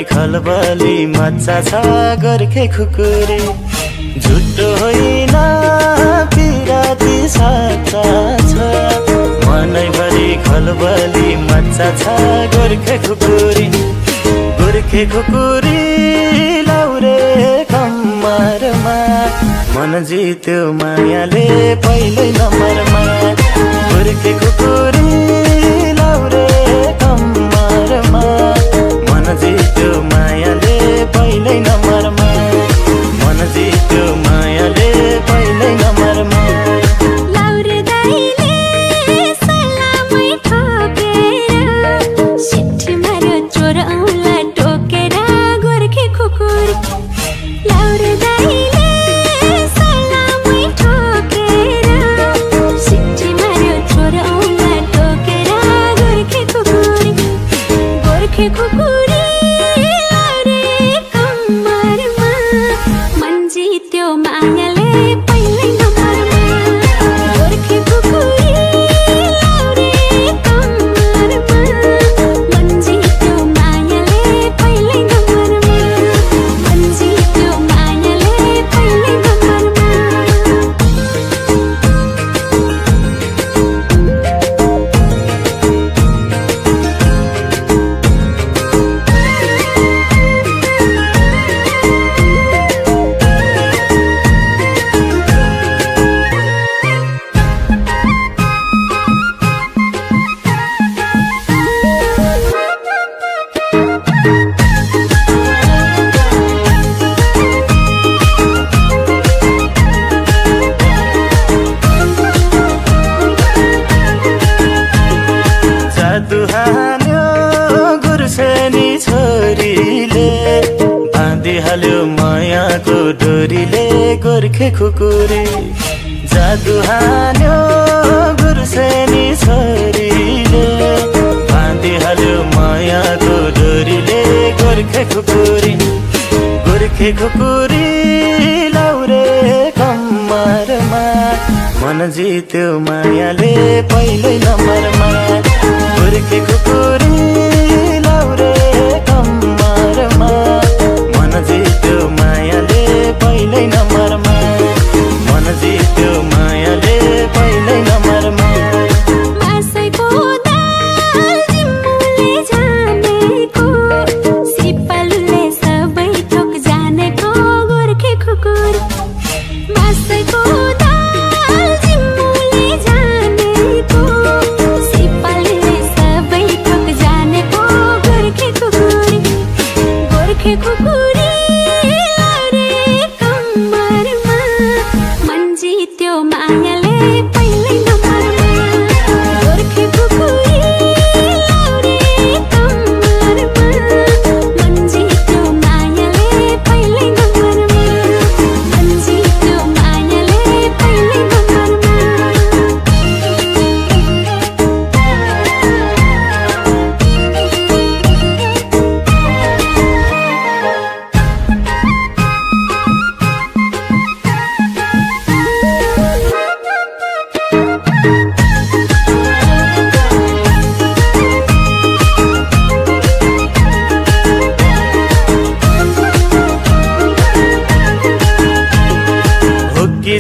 खलबली मच्चा छ गोर्खे खुकुरी झुटो होइन पिराती साच्चा छ मनैभरि खलबली मच्चा छ गोर्खे खुकुरी लाउरे कम्मरमा मन जित्यो मायाले पहिलै नम्बरमा गोर्खे खुकुरी लाउरे कम्मरमा मन जित्यो मायाले पहिलै नम्बरमा मन जित्यो मायाले पहिलै नम्बरमा दुहान्यो गुर्सेनी छोरीले बाँधिहाल्यो मायाको डोरीले गोर्खे खुकुरी जादु हान्यो गुर्सेनी छोरीले बाँधिहाल्यो मायाको डोरीले गोर्खे खुकुरी लाउरे कम्मरमा मन जित्यो मायाले पहिलै नम्बरमा गोर्खे खुकुरी लाउरे कम्मरमा मन जित्यो मायाले पहिलै नम्बरमा मन जित्यो मायाले पहिलै नम्बरमा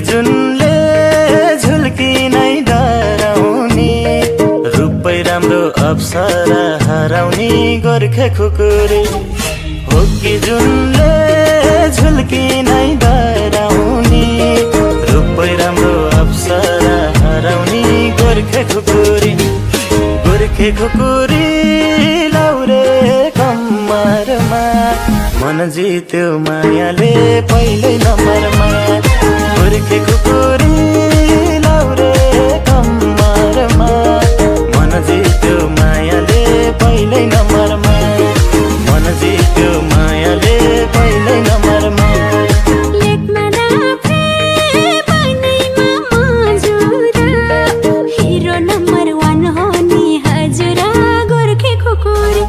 जुनले झुल्की नै डराउने रूपै राम्रो अप्सरा हराउने गोर्खे खुकुरी हो कि जुनले झुल्की नै डराउने रूपै राम्रो अप्सरा हराउने गोर्खे खुकुरी लाउरे कम्मरमा मन जित्यो मायाले पहिलै नम्बरमा गोर्खे खुकुरी लाउरे कम्मरमा मन जित्यो मायाले पहिलै नम्बरमा मन जित्यो मायाले पहिलै नम्बरमा खुकुरी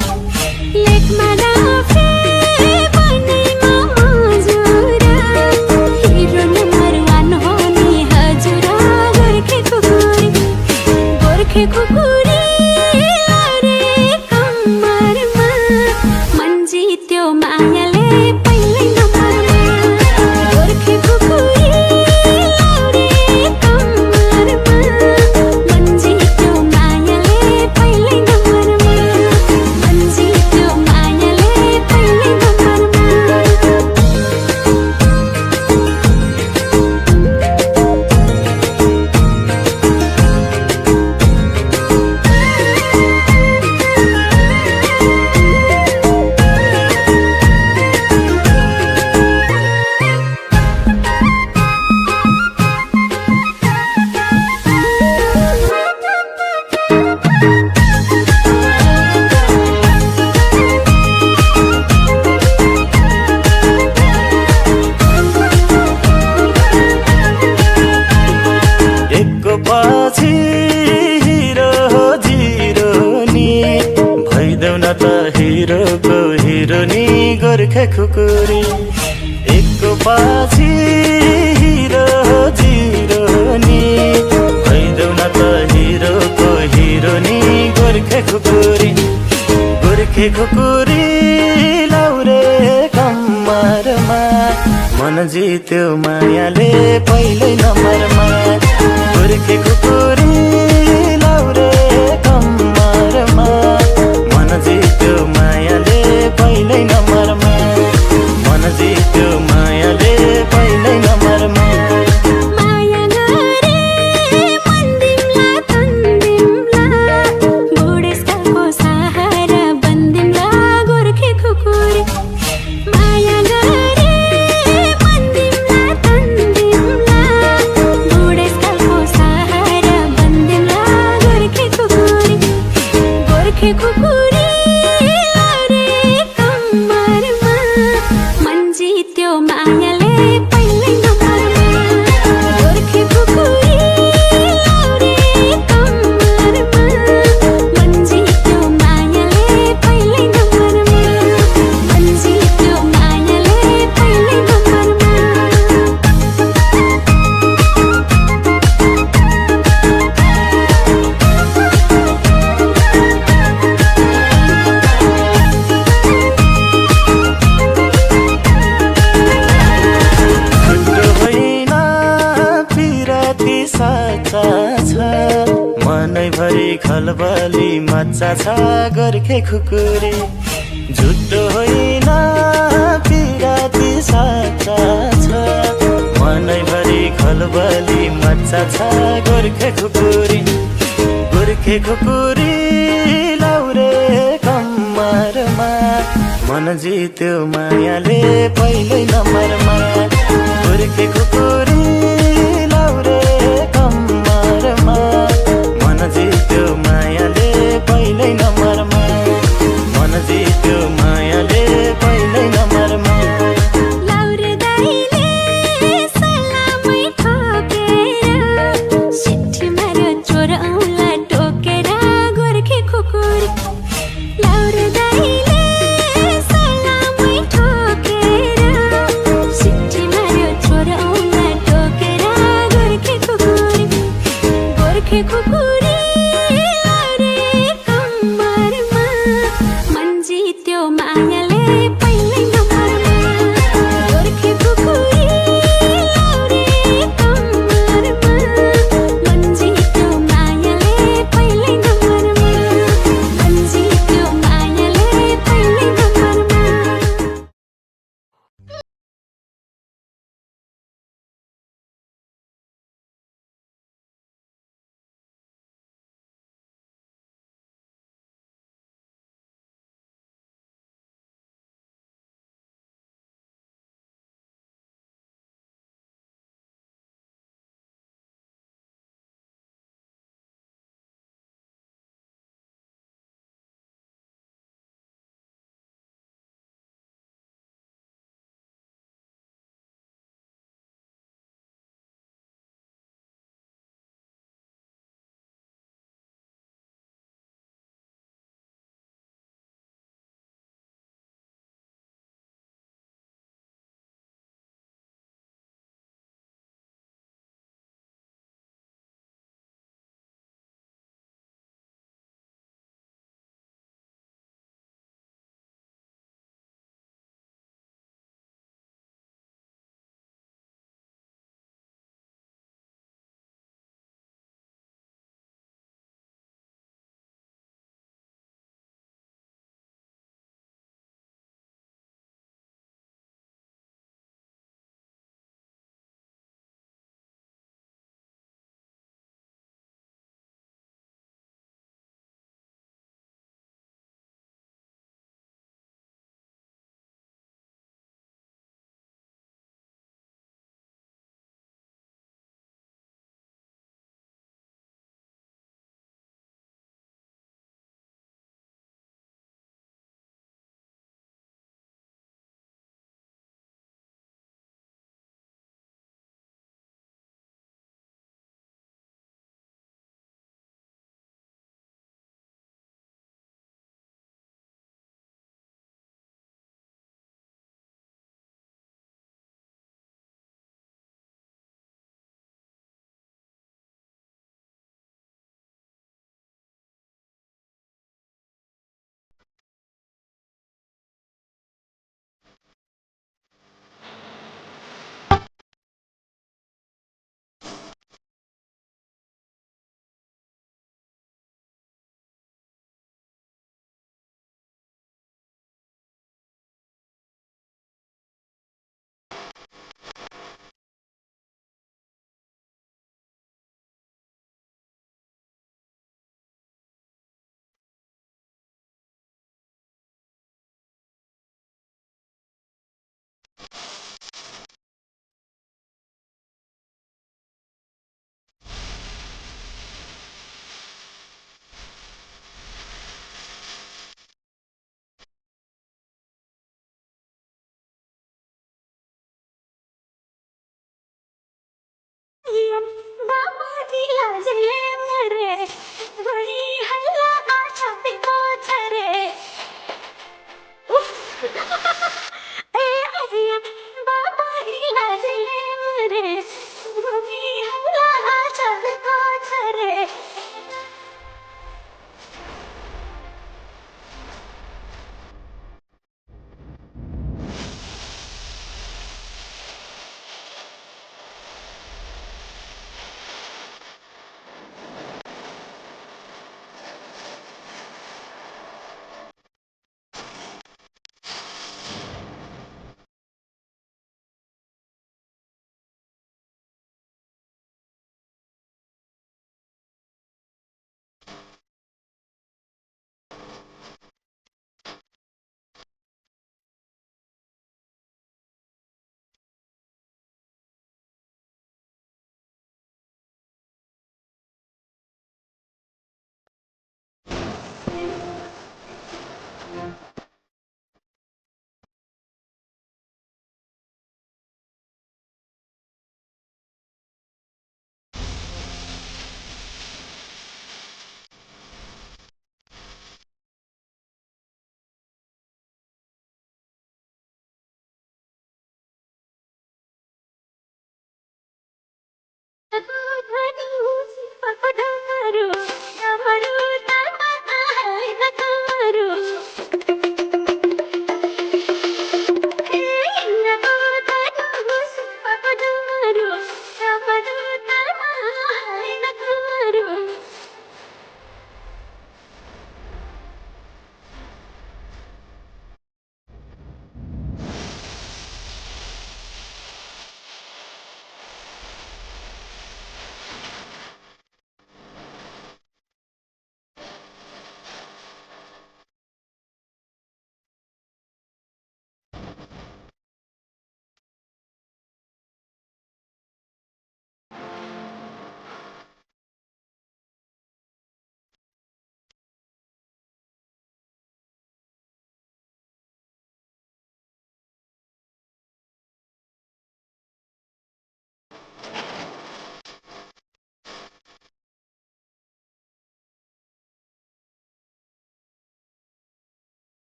गोर्खे खुकुरी एकको पछि हिरो जिरो नि भइदेऊ न त हिरोको हिरो नि गोर्खे खुकुरी लाउरे कम्मरमा मन जित्यो मायाले पहिल्यै नम्बरमा गोर्खे खुकुरी लाउरे कम्मरमा मन जित्यो मायाले पहिल्यै नम्बरमा मन जित्यो मायाले पहिल्यै नम्बरमा मनैभरि खलबली मच्चा छ गोर्खे खुकुरी झुटो होइन पिराती साचा छ मनैभरि खलबली मच्चा छ गोर्खे खुकुरी लाउरे कम्मरमा मन जित्यो मायाले पहिल्यै नम्बरमा गोर्खे खुकुरी लाउरे कम्मरमा मन जित्यो मायाले पहिल्यै नम्बरमा मन जित्यो मायाले पहिल्यै नम्बरमा लाउरे दाइले सलामै ठोकेर सिट्ठी मार्यो छोरा औँला टोकेर गोर्खे खुकुरी लाउरे दाइले सलामै ठोकेर सिट्ठी मार्यो छोरा औँला टोकेर गोर्खे खुकुरी लाउरे कम्मरमा मन जित्यो मायाले पहिल्यै नम्बरमा गोर्खे खुकुरी लाउरे कम्मरमा मन जित्यो मायाले पहिल्यै नम्बरमा मन जित्यो मायाले पहिल्यै नम्बरमा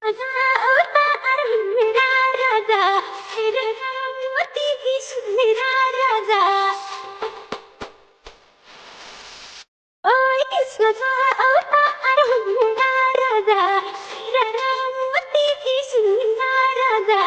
मेरा राजा तेरा नाम मोती सुन मेरा राजा ओए कृष्ण अवतार मेरा राजा तेरा नाम मोती सुन मेरा राजा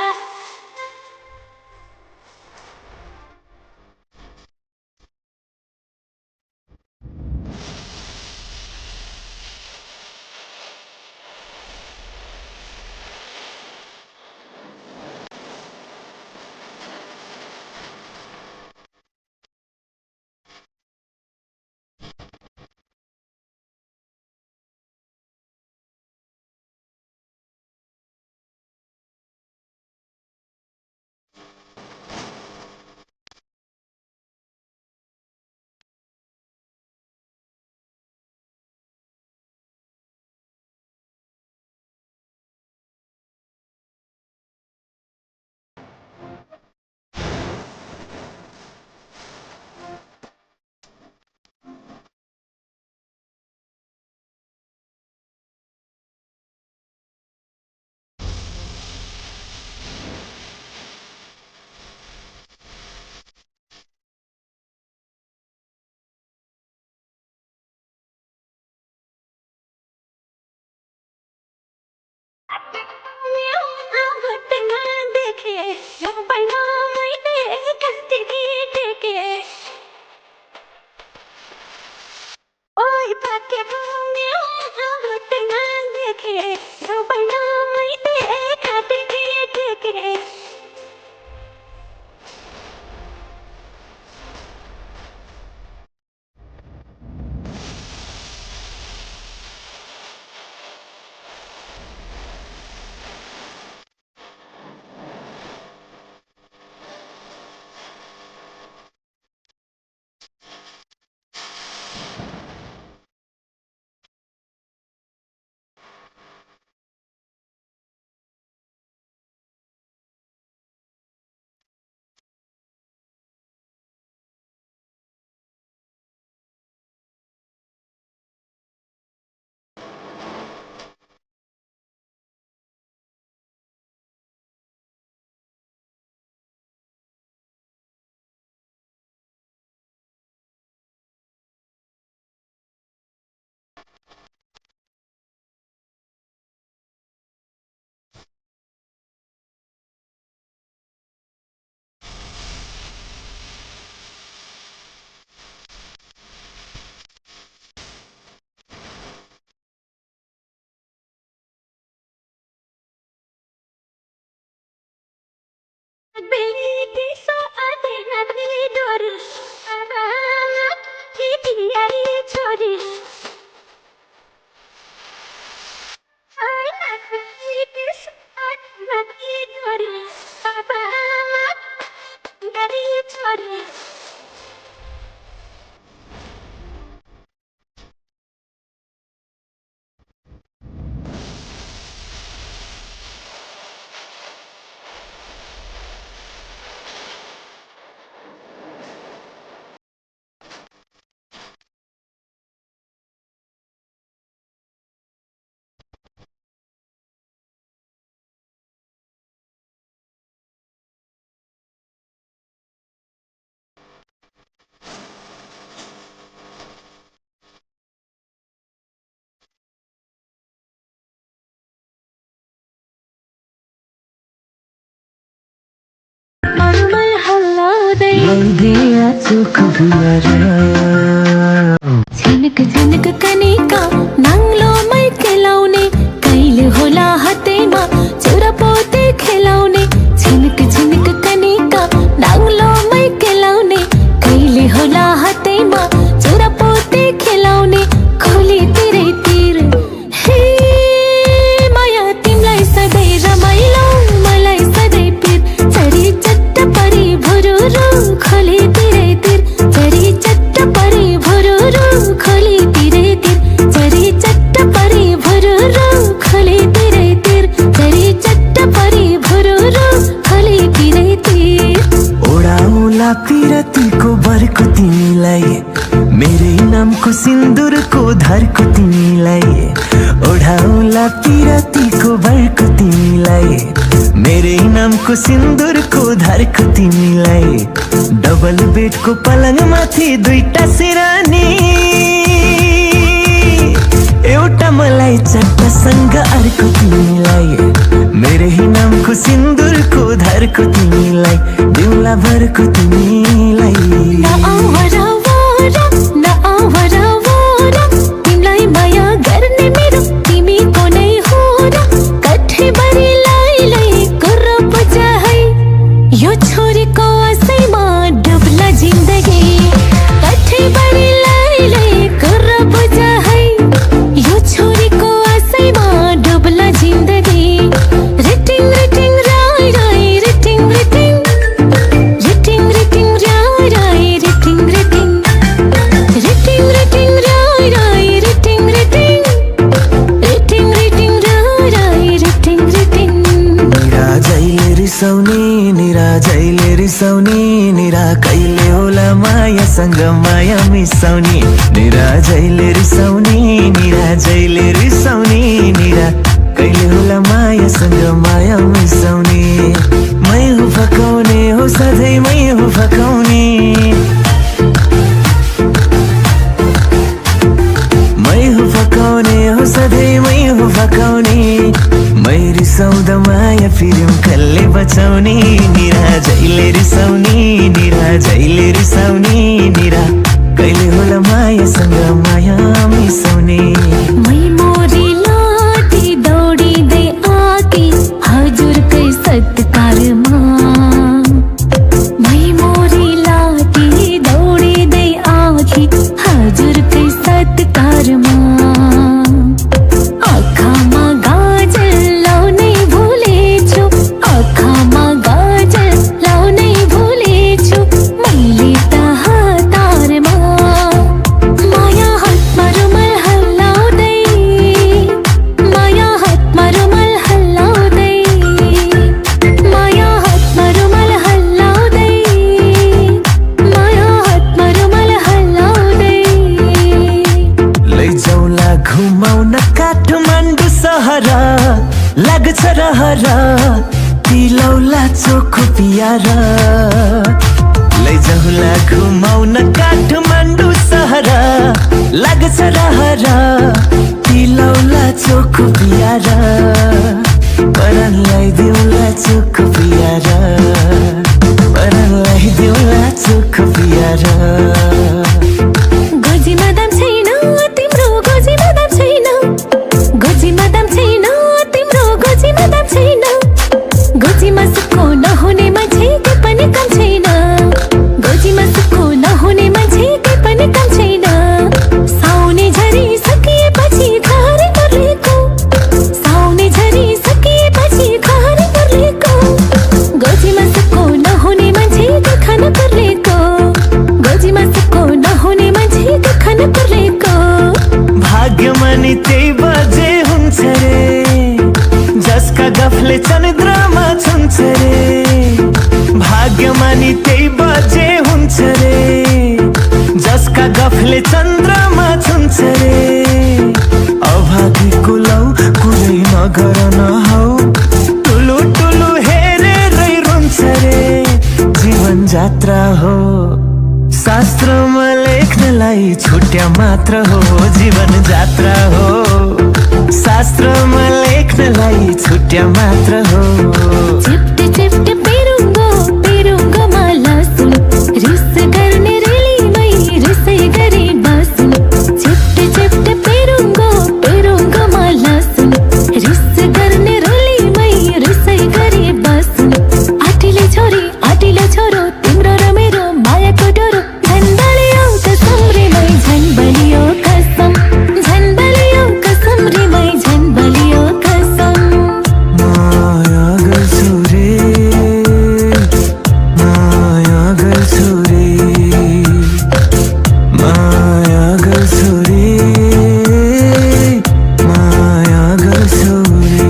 झिनक झिनक कनिका नाङ्लोमै खेलाउने कहिले होला हातैमा चुरापोते खेलाउने झिनक झिनक कनिका नाङ्लोमै खेलाउने कहिले होला हातैमा चुरापोते खेलाउने खोली तिरै तिर हे माया तिमीलाई सधैँ रमाइलो मलाई सधैँ पिर चढी चट्ट परी भुरुरु खोली तिरै तिर चढी चट्ट परी भुरुरु खोली तिरै तिर चढी चट्ट घरको तिमीलाई, ओढाउला पिरतीको भरको तिमीलाई, मेरै नामको सिन्दुरको धारको तिमीलाई, डबल बेडको पलङमाथि दुईटा सिरानी, एउटा मलाई चट्टसँग अर्को तिमीलाई, मेरै नामको सिन्दुरको धारको तिमीलाई, दिउला भरको तिमीलाई। ना आवारा वारा, ना आवारा वारा, तिमीलाई माया गर्ने मेरो तिमी को नै हो र, कठै बरी लाई कुर्र बजा है, यो छोरीको आशैमा डुब्ला जिन्दगी, कठै बरी लाई कुर्र बजा है, यो छोरीको आशैमा डुब्ला जिन्दगी, रिटिङ रिटिङ राई राई रिटिङ रिटिङ, रिटिङ रिटिङ राई राई रिटिङ रिटिङ, रिटिङ रिटिङ राई राई रिटिङ रिटिङ, रिटिङ रिटिङ राई राई रिटिङ रिटिङ। निराजैले रिसाउने, निराजैले रिसाउने, निरा कहिले होला मायासँग माया मिसाउने, निराजैले रिसाउने, निराजैले रिसाउने, निरा कहिले होला मायासँग माया मिसाउने, मै हो फकाउने हो सधैँ मै हो फकाउने, मै हो फकाउने हो सधैँ मै हो फकाउने, मै रिसाउँदा माया फिर्यौँ कसले बचाउने, निराजैले रिसाउने, निराजैले रिसाउने, निरा कहिले होला मायासँग माया मिसाउने। मै मोरी लाटी दौडिँदै आकी हजुरकै सत्कारमा, मै मोरी लाटी दौडिँदै आकी हजुरकै सत्कारमा, आँखामा गाजल लाउनै भुलेछु, आँखामा गाजल लाउनै भुलेछु, मैले त हतारमा, माया हातमा रुमाल हल्लाउँदै, माया हातमा रुमाल हल्लाउँदै, माया हातमा रुमाल हल्लाउँदै, माया हातमा रुमाल हल्लाउँदै। लैजाउला घुमाउन काठमाडौँ सहर, लाग्छ रहर पिलौला चोखो पियार, लैजाउला घुमाउन काठमाडौँ सहर, लाग्छ रहर पिलौला चोखो पियार, परनलाई दिउला चोखो पियार, परनलाई दिउला चोखो पियार। गोजीमा दाम छैन तिम्रो, गोजीमा दाम छैन, गोजीमा दाम छैन तिम्रो, गोजीमा दाम छैन, गोजीमा सुक्खो नहुने मान्छे के पनि काम छैन, गोजीमा सुक्खो नहुने मान्छे के पनि काम छैन, साउने झरी सकिएपछि घर पर्लेको, साउने झरी सकिएपछि घर पर्लेको, गोजीमा सुक्खो नहुने मान्छे के खान पर्लेको, गोजीमा सुक्खो नहुने मान्छे के खान पर्लेको। भाग्यमा नि त्यही बाजे हुन्छ रे, जसका गफले चन्द्रमा छुन्छ रे, भाग्यमा नि त्यही बाजे हुन्छ रे, जसका गफले चन्द्रमा छुन्छ रे, अभागीको लौ कुरै नगर नहौ, टुलु टुलु हेरेरै रुन्छ रे, जीवन जात्रा हो शास्त्रमा लेख्नलाई छुट्या मात्र हो, जीवन जात्रा हो शास्त्रमा लेख्नलाई छुट्या मात्र हो। चिप्टे चिप्टे पेरुङ्गो पेरुङ्गोमा लसुन, रिस गर्ने रेलीमै रिसै गरे बसुन, चिप्टे चिप्टे पेरुङ्गो पेरुङ्गोमा लसुन, रिस गर्ने रेलीमै रिसै गरे बसुन, आटिले छोरी आटिले छोरो तिम्रो र मेरो मायाको डोरो, झन् बलियो कसम रेमै झन् बलियो कसम, झन् बलियो कसम रेमै झन् बलियो कसम। माया गर्छु रे, माया गर्छु रे, माया गर्छु रे, माया गर्छु रे,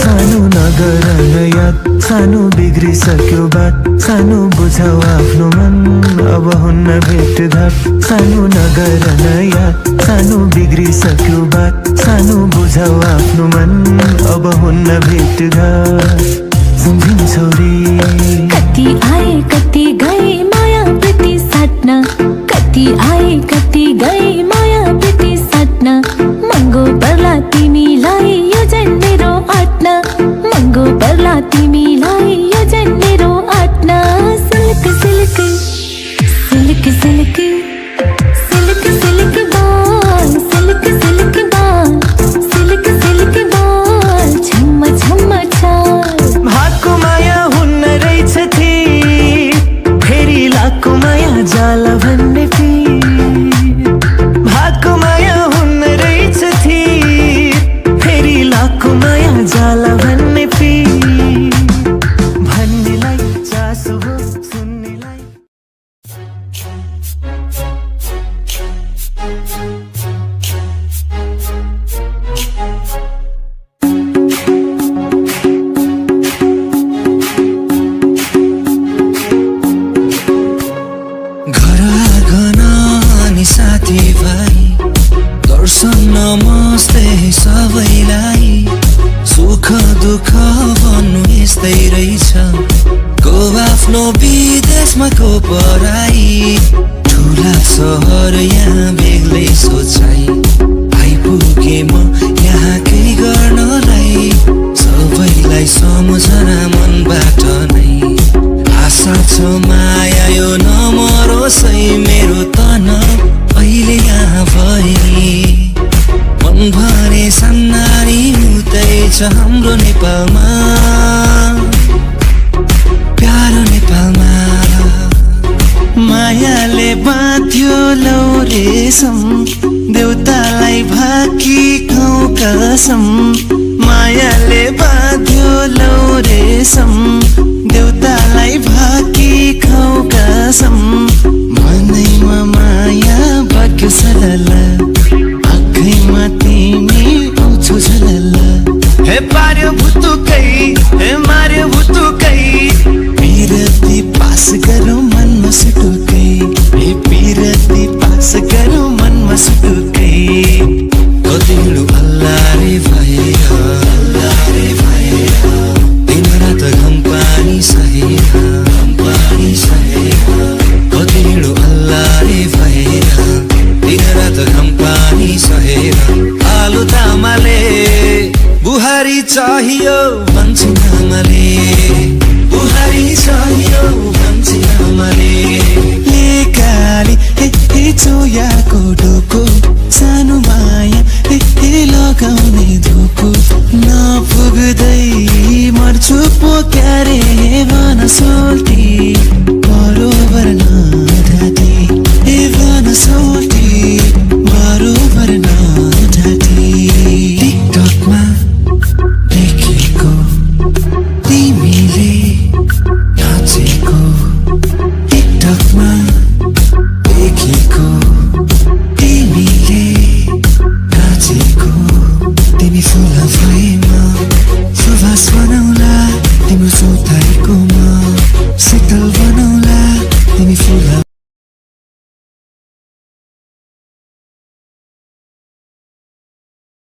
सानो नगर याद सानो बिग्रिसक्यो बात सानो बुझाउ आफ्नो मन अब हुन्न भेटघाट सानो नगर याद सानो बिग्रिसक्यो बात सानो बुझाउ आफ्नो मन अब हुन्न भेटघाट सम्झिन्छौ रे कति आए कति गए माया प्रीति साट्न कति आए कति गए माया प्रीति साट्न महँगो पर्ला तिमीलाई यो झन् मेरो आट्न महँगो पर्ला तिमीलाई यो झन् मेरो आट्न silk silk silk silk silk silk बाल सिल्क सिल्क बाल सिल्क सिल्क बाल छम्म छम्म छाल भागको माया हुन्न रहेछ थिर फेरि लाखको माया जाला भन्ने फिर भागको माया हुन्न रहेछ थिर फेरि लाखको माया जाला भन्ने फिर भन्नेलाई चासो हो सुन्नेलाई घर आँगन अनि साथीभाइ दर्शन नमस्ते सबैलाई सुख दुःख भन्नु यस्तै रहेछ को आफ्नो विदेशमा को पराई ठुला सहर यहाँ बेग्लै सोचाइ आइपुगे म यहाँकै गर्नलाई सबैलाई सम्झना मनबाट नै आशा छ माया यो नमरोस् है मेरो तन अहिले यहाँ भए मन भरे सन्नारी उतै छ हाम्रो नेपालमा प्यारो नेपालमा मायाले बाँध्यो लौ रेशम देउतालाई भाकी खाऊ कसम मायाले बाँध्यो लौ रेशम देउतालाई भाकी खाऊ कसम मनैमा माया बग्यो सलला आँखैमा तिमी आउँछौ झलला हे पार्यो भुतुकै हे मार्यो भुतुकै पिरती पास गरौँ मनमा सुटुकै हे पिरती पास गरौँ मनमा सुटुकै कति हिँडु अल्लारे भएर दिन रात घम पानी सहेर कति हिँडु अल्लारे भएर दिन रात घम पानी सहेर आलु तामाले बुहारी चाहियो भन्छन् आमाले बुहारी चाहियो भन्छन् आमाले लेकाली हे चोयाको डोको सानो माया हे लगाउने धोको नपुग्दै मर्छु पो क्यारे भन सोल्टी